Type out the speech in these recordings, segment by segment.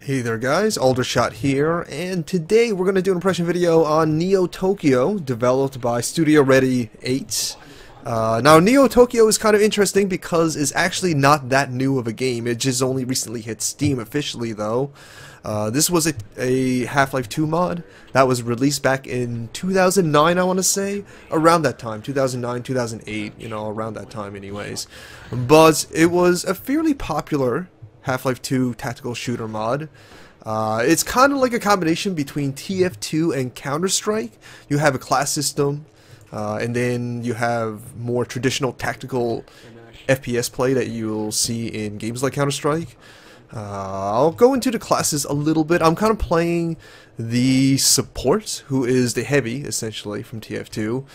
Hey there guys, Aldershot here, and today we're going to do an impression video on Neotokyo, developed by Studio Ready 8. Now Neotokyo is kind of interesting because it's actually not that new of a game. It just only recently hit Steam officially though. This was a Half-Life 2 mod that was released back in 2009, I want to say, around that time, 2009, 2008, you know, around that time anyways. But it was a fairly popular Half-Life 2 tactical shooter mod. It's kind of like a combination between TF2 and Counter-Strike. You have a class system, and then you have more traditional tactical FPS play that you'll see in games like Counter-Strike. I'll go into the classes a little bit. I'm kind of playing the support, who is the heavy, essentially, from TF2.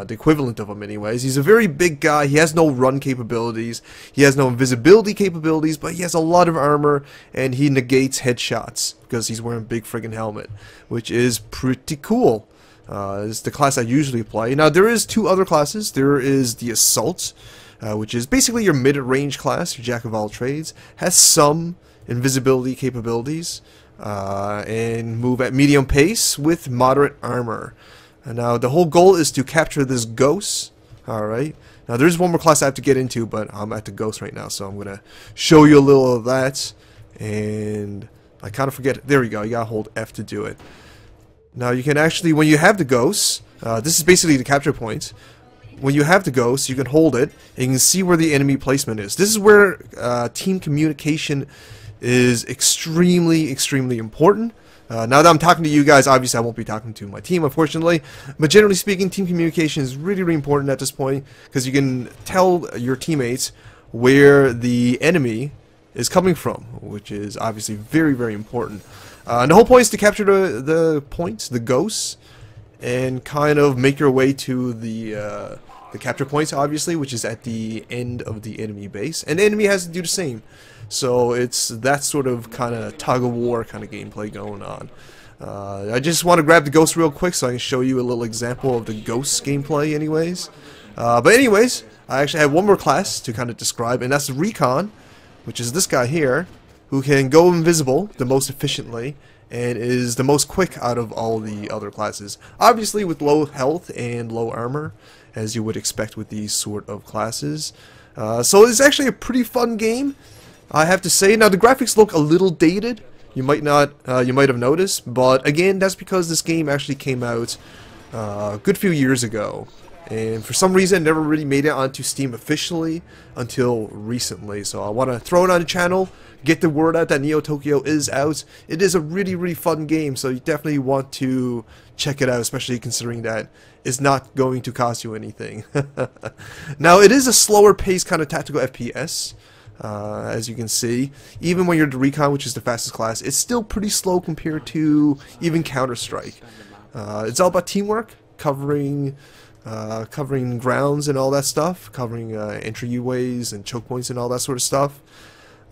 The equivalent of him, anyways. He's a very big guy. He has no run capabilities. He has no invisibility capabilities, but he has a lot of armor, and he negates headshots because he's wearing a big friggin' helmet, which is pretty cool. It's the class I usually play. Now, there is two other classes. There is the Assault, which is basically your mid-range class, your jack of all trades, has some invisibility capabilities, and move at medium pace with moderate armor. And now the whole goal is to capture this ghost. Alright, now there's one more class I have to get into, but I'm at the ghost right now, so I'm gonna show you a little of that. And I kind of forget, there we go, you gotta hold F to do it. Now you can actually, when you have the ghost, this is basically the capture point. When you have the ghost, you can hold it, and you can see where the enemy placement is. This is where team communication is extremely important. Now that I'm talking to you guys, obviously I won't be talking to my team, unfortunately. But generally speaking, team communication is really important at this point, because you can tell your teammates where the enemy is coming from, which is obviously very important. And the whole point is to capture the points, the ghosts, and kind of make your way to the capture points, obviously, which is at the end of the enemy base, and the enemy has to do the same. So it's that sort of kind of tug-of-war kind of gameplay going on. I just want to grab the ghost real quick so I can show you a little example of the ghost gameplay anyways. But anyways, I actually have one more class to kind of describe, and that's the Recon, which is this guy here, who can go invisible the most efficiently, and is the most quick out of all the other classes. Obviously with low health and low armor, as you would expect with these sort of classes. So it's actually a pretty fun game, I have to say. Now the graphics look a little dated. You might have noticed, but again, that's because this game actually came out a good few years ago. And for some reason, it never really made it onto Steam officially until recently. So I want to throw it on the channel, get the word out that Neotokyo is out. It is a really fun game, so you definitely want to check it out, especially considering that it's not going to cost you anything. Now, it is a slower paced kind of tactical FPS. As you can see, even when you're the Recon, which is the fastest class, it's still pretty slow compared to even Counter-Strike. It's all about teamwork, covering grounds and all that stuff, covering entryways and choke points and all that sort of stuff,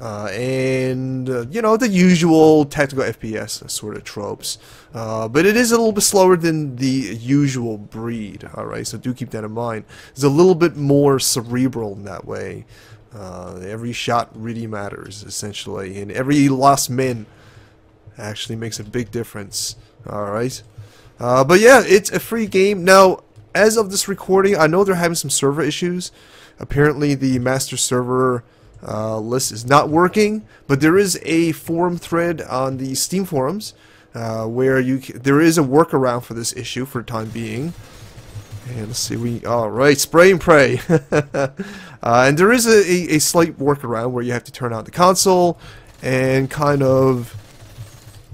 and you know, the usual tactical FPS sort of tropes. But it is a little bit slower than the usual breed. Alright, so do keep that in mind. It's a little bit more cerebral in that way. Every shot really matters, essentially, and every lost min actually makes a big difference. Alright, but yeah, it's a free game. Now, as of this recording, I know they're having some server issues. Apparently the master server list is not working, but there is a forum thread on the Steam forums where there is a workaround for this issue for the time being. And let's see, alright, spray and pray. And there is a slight workaround where you have to turn on the console and kind of,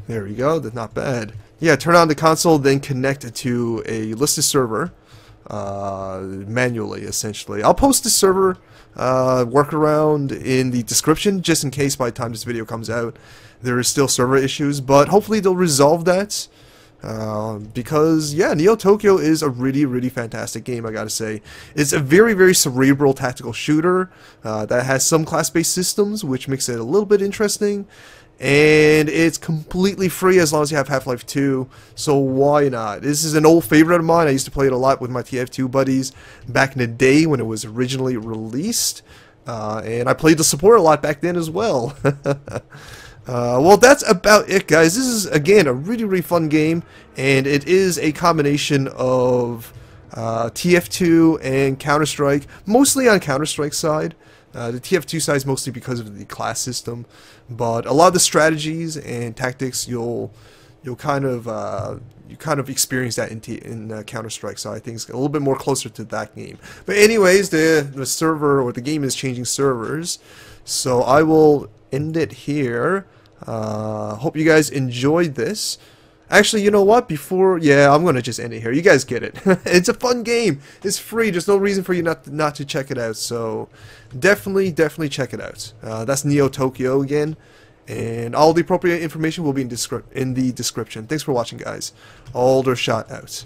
there we go, that's not bad. Yeah, turn on the console, then connect it to a listed server manually, essentially. I'll post the server workaround in the description, just in case by the time this video comes out there is still server issues, but hopefully they'll resolve that. Because yeah, Neotokyo is a really fantastic game, I gotta say. It's a very cerebral tactical shooter that has some class-based systems, which makes it a little bit interesting, and it's completely free as long as you have Half-Life 2, so why not? This is an old favorite of mine. I used to play it a lot with my TF2 buddies back in the day when it was originally released, and I played the support a lot back then as well. Well, that's about it, guys. This is, again, a really, really fun game, and it is a combination of TF2 and Counter-Strike, mostly on Counter-Strike side. The TF2 side is mostly because of the class system, but a lot of the strategies and tactics you'll kind of experience that in Counter-Strike, so I think it's a little bit more closer to that game. But anyways, the server or the game is changing servers, so I will end it here. Hope you guys enjoyed this. Actually, you know what? Yeah, I'm gonna just end it here. You guys get it. It's a fun game. It's free. There's no reason for you not to check it out. So definitely check it out. That's Neotokyo again, and all the appropriate information will be in the description. Thanks for watching, guys. Aldershot out.